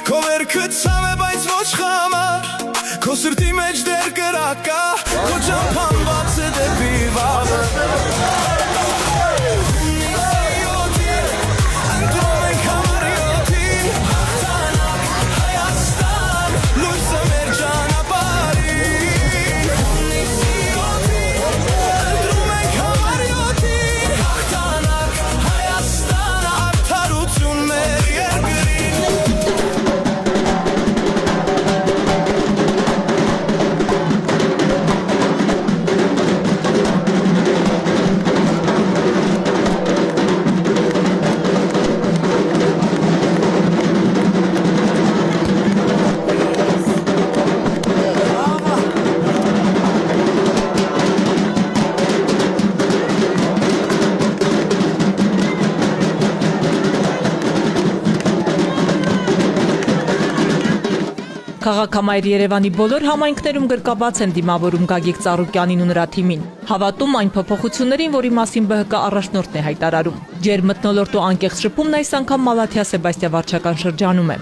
Քո վերքը ցավ է բայց ոչ խամար Քո սրտի մեջ դեր կրակա Քո ճամփան բաց է դեպի վաղը Քաղաքամայր Երևանի բոլոր համայնքներում գրկաբաց են դիմավորում Գագիկ Ծառուկյանին ու նրա թիմին։ Հավատում այն փոփոխություններին, որի մասին ԲՀԿ առաջնորդն է հայտարարում։ Ջերմ մթնոլորտու անկեղծ շփումն այս անգամ Մալաթիա Սեբաստիա վարչական շրջանում է։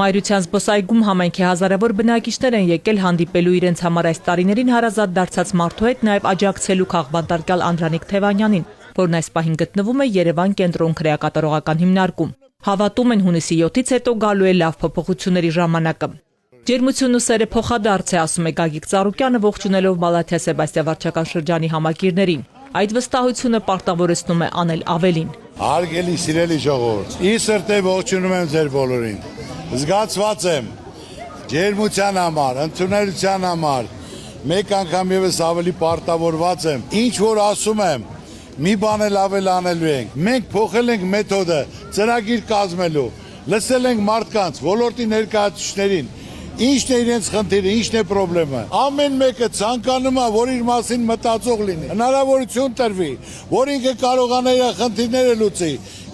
Մայրության զբոսայգում համայնքի հազարավոր բնակիչներ են եկել հանդիպելու իրենց համար այս տարիներին հարազատ դարձած մարդու հետ, նաև աջակցելու քաղբանտարկյալ Անդրանիկ Թևանյանին, որն այս պահին գտնվում է Երևան կենտրոն քրեակատարողական հիմնարկում։ Հավատում են հունիսի 7-ից հետո գալու է լավ փոփոխությունների ժամանակը։ Ջերմությունն ու սերը փոխադարձ է, ասում է Գագիկ Ծառուկյանը, ողջունելով Մալաթիա Սեբաստիա վարչական շրջանի համակիրներին։ Այդ վստահությունը պարտավորեցնում է անել ավելին։ Հարգելի սիրելի ժողովուրդ, ի սրտե ողջունում եմ ձեր բոլորին։ Զգացված եմ ջերմության համար, ընդունելության համար, մեկ անգամ եւս ավելի պարտավորված եմ։ Ինչ որ ասում եմ, մի բան էլ ավել անելու ենք։ Մենք փոխել ենք մեթոդը, ծրագիր կազմելու, լսել ենք մարդկանց, ոլորտի ներկայացուցիչներին, ինչն է իրենց խնդիրը, ինչն է խնդրեմը։ Ամեն մեկը ցանկանում է, որ իր մասին մտածող լինի, հնարավորություն տրվի, որ ինքը կարողանա իր խնդիրները լուծի,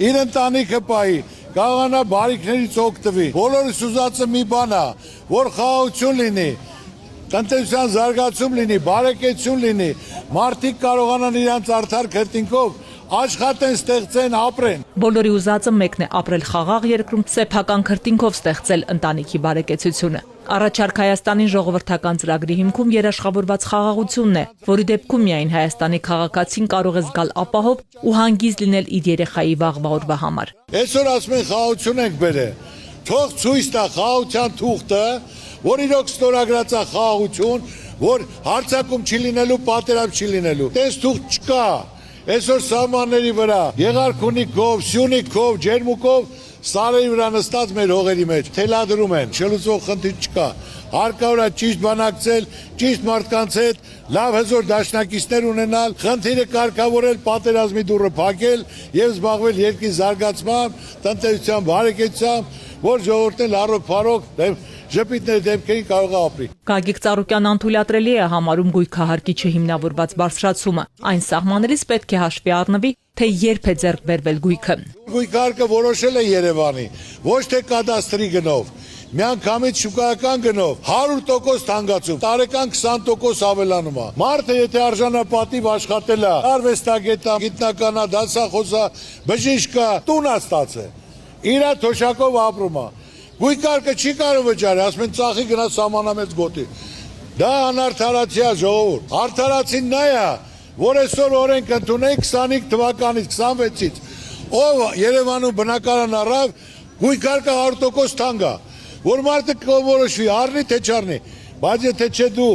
իր ընտանիքը պահի, կարողանա բարիքներից օգտվի։ Բոլորս ուզածը մի բան է, որ խաղաղություն լինի, տնտեսության զարգացում լինի, բարեկեցություն լինի, մարդիկ կարողանան իրանց արդար քրտինքով աշխատեն, ստեղծեն, ապրեն։ Բոլորի ուզածը մեկն է՝ ապրել խաղաղ երկրում, սեփական քրտինքով ստեղծել ընտանիքի բարեկեցությունը։ Առաջարկ Հայաստանին ժողովրդական ծրագրի հիմքում երաշխավորված խաղաղությունն է, որի դեպքում միայն Հայաստանի քաղաքացին կարող է զգալ ապահով ու հանգիստ լինել իր երեխայի վաղվա օրվա համար։ Այսօր ասում են խաղաղություն ենք բերել։ Թող ցույց տա խաղաղության թուղթը, որ իրոք ստորագրած է խաղաղություն, որ հարձակում չի լինելու, պատերազմ չի լինելու։ Տես թուղթ չկա։ Այսօր սահմանների վրա Եղարքունիքով, Սյունիքով, Ջերմուկով սարերի վրա նստած մեր հողերի մեջ թելադրում են, չլուծող խնդիր չկա։ Հարկավոր է ճիշտ բանակցել, ճիշտ մարդկանց հետ, լավ հզոր դաշնակիցներ ունենալ, խնդիրը կարգավորել, պատերազմի դուռը փակել եւ զբաղվել երկրի զարգացմամբ, տնտեսության բարեկեցությամբ, որ ժողովուրդն առօգ-փառոգ ժպիտների դեպքերին կարող է ապրի։ Գագիկ Ծառուկյանն անթույլատրելի է համարում գույքահարկի չհիմնավորված բարձրացումը։ Այն սահմաններից պետք է հաշվի առնվի, թե երբ է ձեռք բերվել գույքը։ Գույքահարկը որոշել է Երևանի, ոչ թե կադաստրի գնով, միանգամից շուկայական գնով 100% թանկացում, տարեկան 20% ավելանում է։ Մարդը եթե արժանապատիվ աշխատել է, արվեստագետ է, գիտնական է, դասախոս է, բժիշկ է, տուն է ստացել, իր թոշակով ապրում է։ Գույքարկը չի կարող վճարել, ասում են ծախի գնա սահմանամեծ գոտի։ Դա անարդարացի է ժողովուրդ։ Արդարացին նա է, որ այսօր օրենք ընդունենք 25 թվականից 26-ից, ով Երևանում բնակարան առավ, գույքարկը 100% թանկ է, որ մարդը կորոշվի, առնի թե չառնի, բայց եթե չէ դու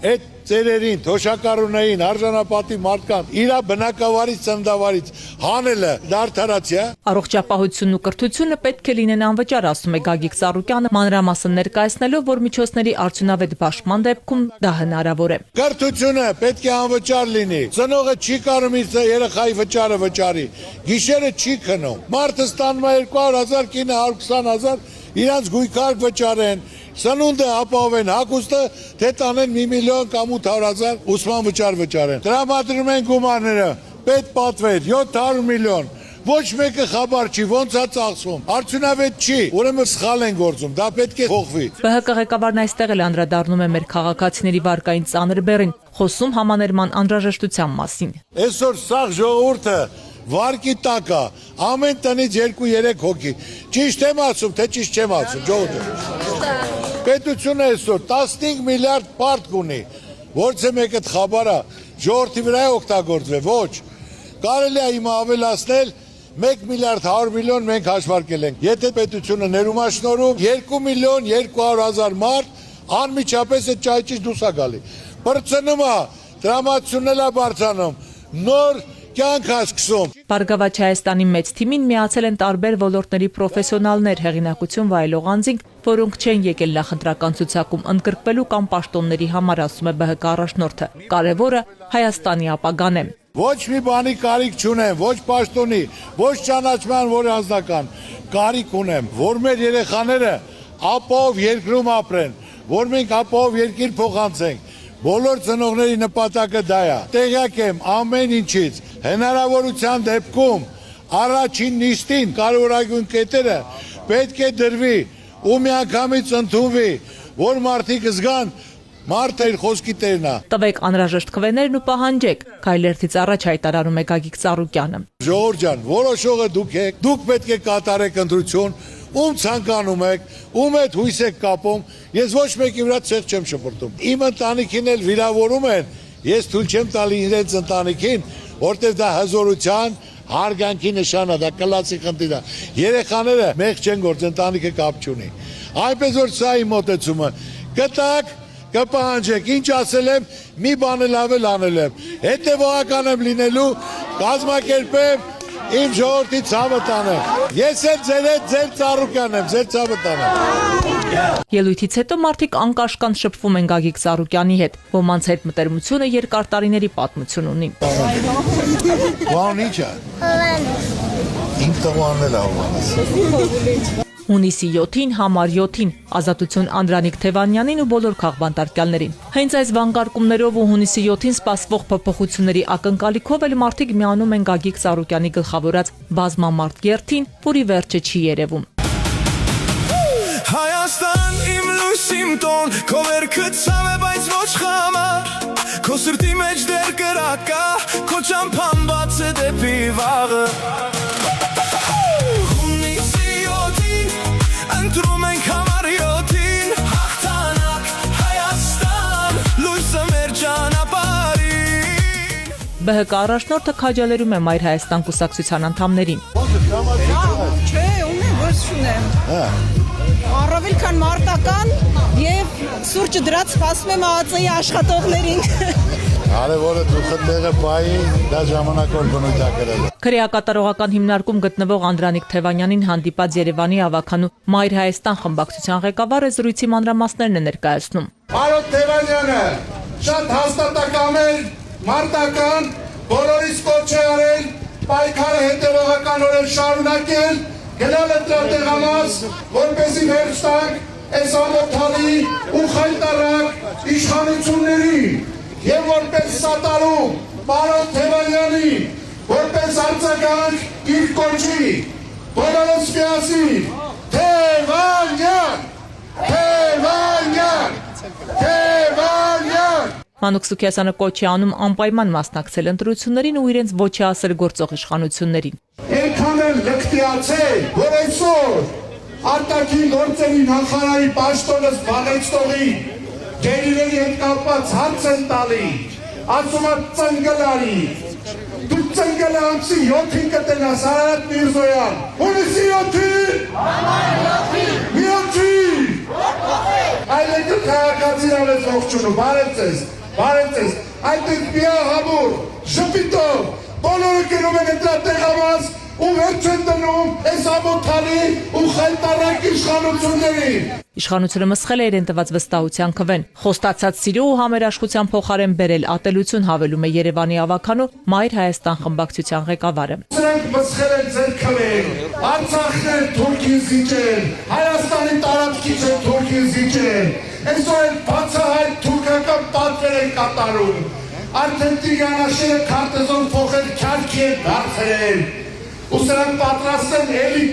այդ ծերերին, թոշակառուներին, արժանապատիվ մարդկանց, իր բնակավարից, ծննդավարից հանելը դա արդարացի է։ Առողջապահությունն ու կրթությունը պետք է լինեն անվճար, ասում է Գագիկ Ծառուկյանը, մանրամասն ներկայացնելով, որ միջոցների արդյունավետ բաշխման դեպքում դա հնարավոր է։ Կրթությունը պետք է անվճար լինի։ Ծնողը չի կարող իր երեխայի վճարը վճարի։ Գիշերը չի քնում։ Մարդը ստանում է 200,000, կինը 120,000, իրանց գույքար վճարեն, սնունդը ապահովեն, հագուստը թե տանեն 1 միլիոն կամ 800,000 ուսման վճար վճարեն։ Տրամադրում են գումարները, պետ պատվեր 700 միլիոն։ Ոչ մեկը խաբար չի, ոնց է ծախսվում, արդյունավետ չի, ուրեմն սխալ են գործում, դա պետք է փոխվի։ ԲՀԿ ղեկավարն այստեղ էլ անդրադառնում է մեր քաղաքացիների վարկային ծանր բեռին, խոսում համաներման անհրաժեշտության մասին։ Այսօր սաղ ժողովուրդը վարկի տակ է, ամեն տնից 2-3 հոգի։ Ճիշտ եմ ասում, թե ճիշտ չեմ ասում, ժողովուրդ։ Պետությունը այսօր 15 միլիարդ պարտք ունի, որցե մեկը խաբարա, ժողովրդի վրա է օգտագործվել, ոչ։ Կարելի է հիմա ավելացնել 1 միլիարդ 100 միլիոն մենք հաշվարկել ենք։ Եթե պետությունը ներումաշնորհում 2 միլիոն 200,000 մարդ անմիջապես այդ ճայճից դուրս է գալի։ Բրցնում է, դրամատությունն էլ է բարձրանում, նոր կյանք է սկսում։ Բարգավաճ Հայաստանի մեծ թիմին միացել են տարբեր ոլորտների պրոֆեսիոնալներ, հեղինակություն վայելող անձինք, որոնք չեն եկել նախընտրական ցուցակում ընդգրկվելու կամ պաշտոնների համար, ասում է ԲՀԿ առաջնորդը։ Կարևորը Հայաստանի ապագան է։ Ոչ մի բանի կարիք չունեմ, ոչ պաշտոնի, ոչ ճանաչման, որ անձնական կարիք ունեմ, որ մեր երեխաները ապահով երկրում ապրեն, որ մենք ապահով երկիր փոխանցենք։ Բոլոր ծնողների նպատակը դա է։ Տեղյակ եմ ամեն ինչից, հնարավորության դեպքում առաջին նիստին կարևորագույն կետերը պետք է դրվի ու միանգամից ընդունվի, որ մարդիկ զգան մարդը իր խոսքի տերն է։ Տվեք անհրաժեշտ քվեներն ու պահանջեք, Քայլերթից առաջ հայտարարում է Գագիկ Ծառուկյանը։ Ժողովուրդ ջան, որոշողը դուք եք, դուք պետք է կատարեք ընտրություն, ում ցանկանում եք, ում հետ հույս եք կապում, ես ոչ մեկի վրա ցեղ չեմ շպրտում։ Իմ ընտանիքին էլ վիրավորում են, ես թույլ չեմ տալի իրենց ընտանիքին, որտեղ դա հզորության, հարգանքի նշան է, դա կլացի խնդիր է։ Երեխաները մեղ չեն գործ, ընտանիքը կապ չունի։ Այնպես որ սա իմ մոտեցումը։ Գտակ կպահանջեք, ինչ ասել եմ, մի բան լավ էլ անել եմ, հետևողական եմ լինելու, կազմակերպեմ, իմ ժողովրդի ցավը տանեմ։ Ես էլ ձեր Ծառուկյանն եմ, ձեր ցավը տանեմ։ Ելույթից հետո մարդիկ անկաշկան շփվում են Գագիկ Ծառուկյանի հետ, ոմանց հետ մտերմությունը երկար տարիների պատմություն ունի։ Բան ի՞նչ է։ Իմ տղան էլ ավանես։ Հունիսի 7-ին, համար 7-ին, ազատություն Անդրանիկ Թևանյանին ու բոլոր քաղբանտարկյալներին։ Հենց այս վանկարկումներով ու հունիսի 7-ին սպասվող փոփոխությունների ակնկալիքով էլ մարդիկ միանում են Գագիկ Ծառուկյանի գլխավորած բազմամարդ գերթին, որի վերջը չի երևում։ Հայաստան իմ լույս իմ տոն, քո վերքը ցավ է, բայց ոչ խամար, քո սրտի մեջ դեր կրակա, քո ճամփան բաց է դեպի վաղը։ Ընտրում ենք համար 7-ին, հաղթանակ Հայաստան, լույսը մեր ճանապարհին։ ԲՀԿ առաջնորդը քաջալերում է Մայր Հայաստան կուսակցության անդամներին։ Չէ, ունեմ, ոչ չունեմ։ Առավել քան մարտական եւ սուրճը դրած սպասում եմ ԱԱԾ-ի աշխատողներին։ Արևորը դուխը տեղը բայի, դա ժամանակով բնույթ է կրել։ Քրեակատարողական հիմնարկում գտնվող Անդրանիկ Թևանյանին հանդիպած Երևանի ավականու Մայր Հայաստան խմբակցության ղեկավարը զրույցի մանրամասներն է ներկայացնում։ Պարոն Թևանյանը շատ հաստատակամ էր, մարտական, բոլորիս կոչ է արել, պայքարը հետևողականորեն շարունակել, գնալ ընտրատեղամաս, որպեսզի վերջ տանք այս ամոթալի ու խայտարակ իշխանությունների եւ որպես սատարում պարոն Թևանյանի, որպես արձագանք իր կոչի, բոլորս միասին, Թևանյան, Թևանյան, Թևանյան։ Մանուկ Սուքիասյանը կոչ է անում անպայման մասնակցել ընտրություններին ու իրենց ոչի ասել գործող իշխանություններին։ Այնքան էլ լկտիացել, որ այսօր արտաքին գործերի նախարարի պաշտոնը զբաղեցնողի գերիների հետ կապված հարց են տալի, ասում է ծնգլարի, դու ծնգլը ամսի 7-ին կտենաս, Արարատ Միրզոյան, հունիսի 7-ին, մի 7-ին, այլեքը քաղաքացին ավես ողջունու, բարև ձեզ, այդ ենք միա համուր, ժպիտով, բոլորը կնում են ընտրատեղամաս, ու վերջ են դնում այս ամոթալի ու խայտարակ իշխանություններին։ Իշխանությունը մսխել է իրեն տված վստահության քվեն, խոստացած սիրո ու համերաշխության փոխարեն բերել ատելություն, հավելում է Երևանի ավականու Մայր Հայաստան խմբակցության ղեկավարը։ Սրանք մսխել են ձեր քվեն, Արցախն են Թուրքին զիջել, Հայաստանի տարածքից են Թուրքին զիջել, այսօր են բացահայտ թուրքական պատվեր են կատարում, արդեն Տիգրանաշենը քարտեզոն փոխել քյարքի են դարձրել, ու սրանք պատրաստ են էլի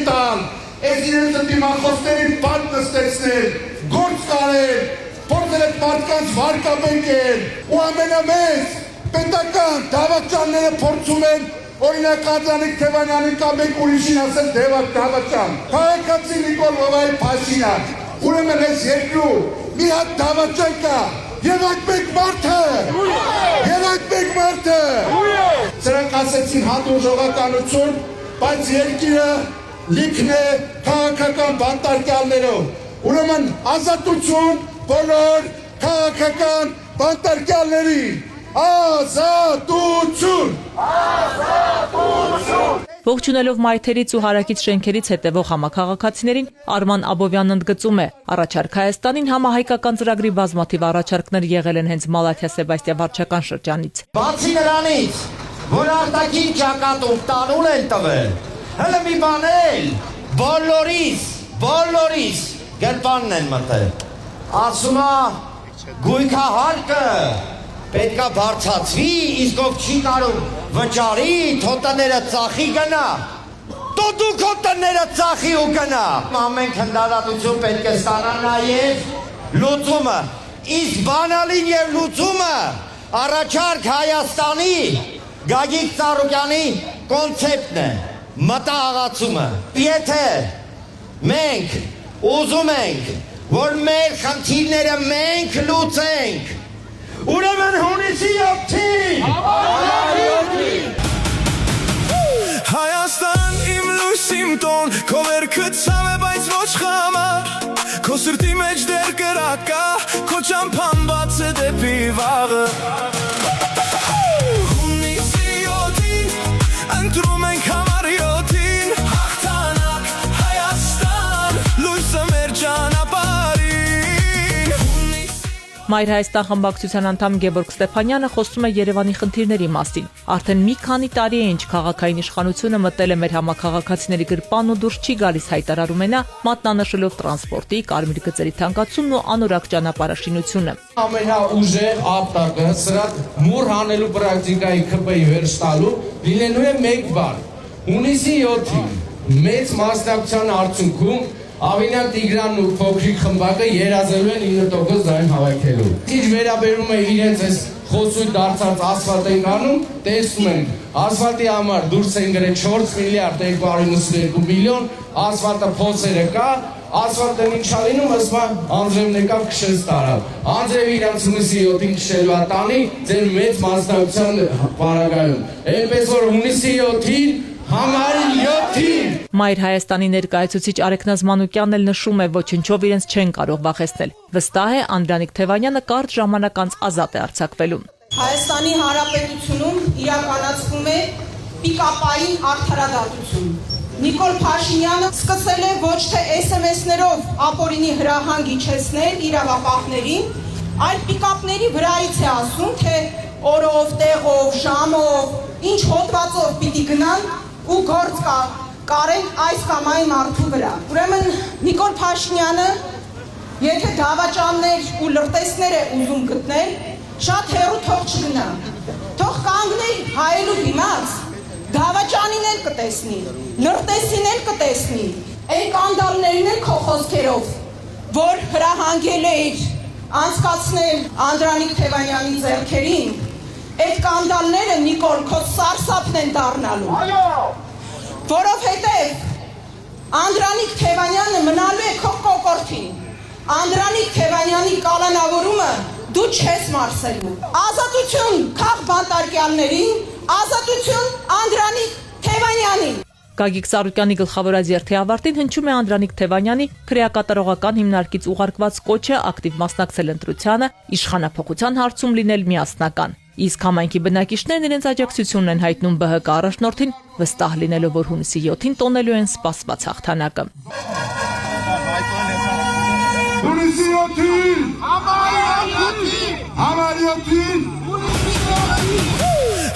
տան, այս իրենց դիմախոսներին բան նստեցնել, գործ կարել, փորձել են մարդկանց վարկաբեկել, ու ամենամեծ պետական դավաճանները փորձում են օրինակ Անդրանիկ Թևանյանին կամ մեկ ուրիշին ասել դավաճան, քաղաքացի Նիկոլ Հովայի Փաշինյան, ուրեմն այս երկրում մի հատ դավաճան կա, եւ այդ մեկ մարդը, սրանք ասեցին հանդուրժողականություն, բայց երկիրը լիքն է քաղաքական բանտարկյալներով, ուրեմն ազատություն բոլոր քաղաքական բանտարկյալներին, ազատություն։ Ողջունելով մայթերից ու հարակից շենքերից հետևող համաքաղաքացիներին Արման Աբովյանն ընդգծում է, առաջարկ Հայաստանին համահայկական ծրագրի բազմաթիվ առաջարկներ եղել են հենց Մալաթիա-Սեբաստիա վարչական շրջանից։ Բացի նրանից, որ արտաքին ճակատում տանուլ են տվել, հələ մի բան էլ, բոլորիս գրպանն են մտել, ասում է գույքահարկը պետքա բարձացվի, իսկ ով չի կարում վճարի, թո տները ծախի գնա, թո դու քո տները ծախի ու գնա։ Ամեն քննադատություն պետք է ստանա նաև լուծումը, իսկ բանալին եւ լուծումը առաջարկ Հայաստանի Գագիկ Ծառուկյանի կոնցեպտն է, մտահղացումը։ Եթե մենք ուզում ենք, որ մեր խնդիրները մենք լուծենք, ուրեմն հունիսի 7-ին Հայաստան իմ լույս իմ տոն, քո վերքը ցավ է, բայց ոչ խամար, քո սրտի մեջ դեր կրակա, քո ճամփան բաց է դեպի վաղը։ Հունիսի 7-ին ընտրում ենք համար 7-ին, հաղթանակ Հայաստան, լույսը մեր ճանապարհին։ Մայր Հայաստան խմբակցության անդամ Գևորգ Ստեփանյանը խոսում է Երևանի խնդիրների մասին։ Արդեն մի քանի տարի է ինչ քաղաքային իշխանությունը մտել է մեր համաքաղաքացիների գրպան ու դուրս չի գալիս, հայտարարում է նա, մատնանշելով տրանսպորտի, կարմիր գծերի թանկացումն ու անորակ ճանապարհաշինությունը։ Ամենաուժեղ ապտակը սրա մուր հանելու պրակտիկայի ԿՊ-ի վերջ տալու լինելու է մեկ բան։ Հունիսի 7-ին մեծ մասնակցության արդյունքում Ավինյան Տիգրանն ու փոքրիկ խմբակը երազելու են 9% ձայն հավաքելու։ Ինչ վերաբերում է իրենց այս խոսույթ դարձած ասֆալտ են անում, տեսնում ենք, ասֆալտի համար դուրս են գրել 4 միլիարդ 292 միլիոն, ասֆալտը փոսերը կա, ասֆալտը ինչա լինում, ըստ Անձրևն եկավ քշեց տարավ։ Անձրևը իրանց հունիսի 7-ին քշելու է տանի ձեր մեծ մասնակցության պարագայում։ Այնպես որ հունիսի 7-ին Համար 7-ին Մայր Հայաստանի ներկայացուցիչ Արեգնազ Մանուկյանն էլ նշում է, ոչնչով իրենց չեն կարող վախեցնել։ Վստահ է, Անդրանիկ Թևանյանը կարճ ժամանակ անց ազատ է արձակվելու։ Հայաստանի Հանրապետությունում իրականացվում է պիկապային արդարադատություն։ Նիկոլ Փաշինյանը սկսել է ոչ թե SMS-ներով ապօրինի հրահանգ իջեցնել իրավապահներին, այլ պիկապների վրայից է ասում, թե օրով, տեղով, ժամով, ինչ հոդվածով պիտի գնան ու գործ կարեն այս կամ այն մարդու վրա։ Ուրեմն Նիկոլ Փաշինյանը, եթե դավաճաններ ու լրտեսներ է ուզում գտնել, շատ հեռու թող չգնա։ Թող կանգնել հայելու դիմաց, դավաճանին էլ կտեսնի, լրտեսին էլ կտեսնի, այն կանդալներին էլ քո խոսքերով, որ հրահանգել էր անցկացնել Անդրանիկ Թևանյանի ձեռքերին, այդ կանդալները Նիկոլ քո սարսափն են դառնալու։ Որովհետև Անդրանիկ Թևանյանը մնալու է քո կոկորդին։ Անդրանիկ Թևանյանի կալանավորումը դու չես մարսելու։ Ազատություն քաղ բանտարկյալներին, ազատություն Անդրանիկ Թևանյանին։ Գագիկ Ծառուկյանի գլխավորած երթի ավարտին հնչում է Անդրանիկ Թևանյանի քրեակատարողական հիմնարկից ուղարկված կոչը ակտիվ մասնակցել ընտրությանը, իշխանափոխության հարցում լինել միասնական։ Իսկ համայնքի բնակիչներն իրենց աջակցությունն են հայտնում ԲՀԿ առաջնորդին, վստահ լինելով, որ հունիսի 7-ին տոնելու են սպասված հաղթանակը։ Հունիսի 7-ին համարյոթին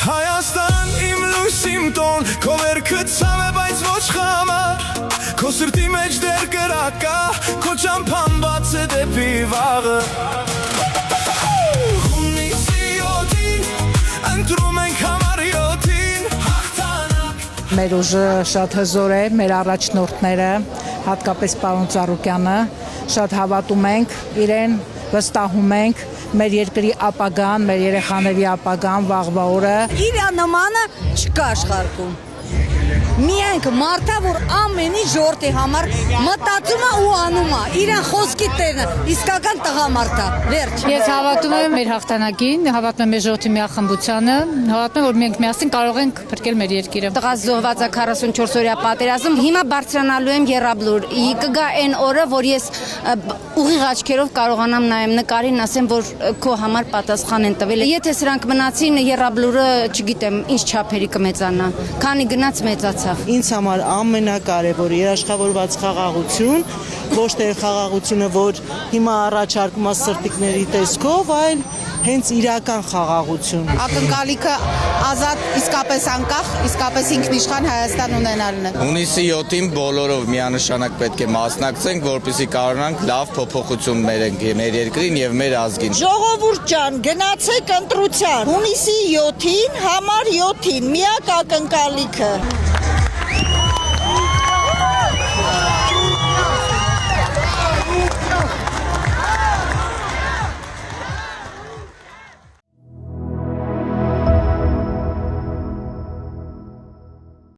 Հայաստան իմ լույս իմ տոն Քո վերքը ցավ է բայց ոչ խամար Քո սրտի մեջ դեր կրակա Քո ճամփան բաց է դեպի վաղը Հունիսի 7-ին ընտրում ենք համարյոթին հաղթանակ Մեր ուժը շատ հզոր է, մեր առաջնորդները, հատկապես պարոն Ծառուկյանը, շատ հավատում ենք իրեն, վստահում ենք մեր երկրի ապագան, մեր երեխաների ապագան, վաղվա օրը։ Իր նմանը չկա աշխարհում։ Միայն մարդը, որ ամեն ինչ ժողովրդի համար մտածում է ու անում է, իրեն խոսքի տերն է, իսկական տղամարդ է, վերջ։ Ես հավատում եմ մեր հաղթանակին, հավատում եմ մեր ժողովրդի միախմբությանը, հավատում եմ, որ մենք միասին կարող ենք փրկել մեր երկիրը։ Տղաս զոհված է 44-օրյա պատերազմ, հիմա բարձրանալու եմ Եռաբլուր։ Կգա այն օրը, որ ես ուղիղ աչքերով կարողանամ նայեմ նկարին, ասեմ, որ քո համար պատասխան են տվել։ Եթե սրանք մնացին, Եռաբլուրը, չգիտեմ, ինչ չափերի կմեծանա, քանի գնաց մեծացավ։ Ինձ համար ամենակարևորը երաշխավորված խաղաղություն, ոչ թե խաղաղությունը, որ հիմա առաջարկում է սրտիկների տեսքով, այլ հենց իրական խաղաղություն։ Ակնկալիքը ազատ, իսկապես անկախ, իսկապես ինքնիշխան Հայաստան ունենալն է։ Հունիսի 7-ին բոլորով միանշանակ պետք է մասնակցենք, որպեսզի կարողանանք լավ փոփոխություն մեր երկրին եւ մեր ազգին։ Ժողովուրդ ջան, գնացեք ընտրության։ Հունիսի 7-ին, համար 7-ին, միակ ակնկալիքը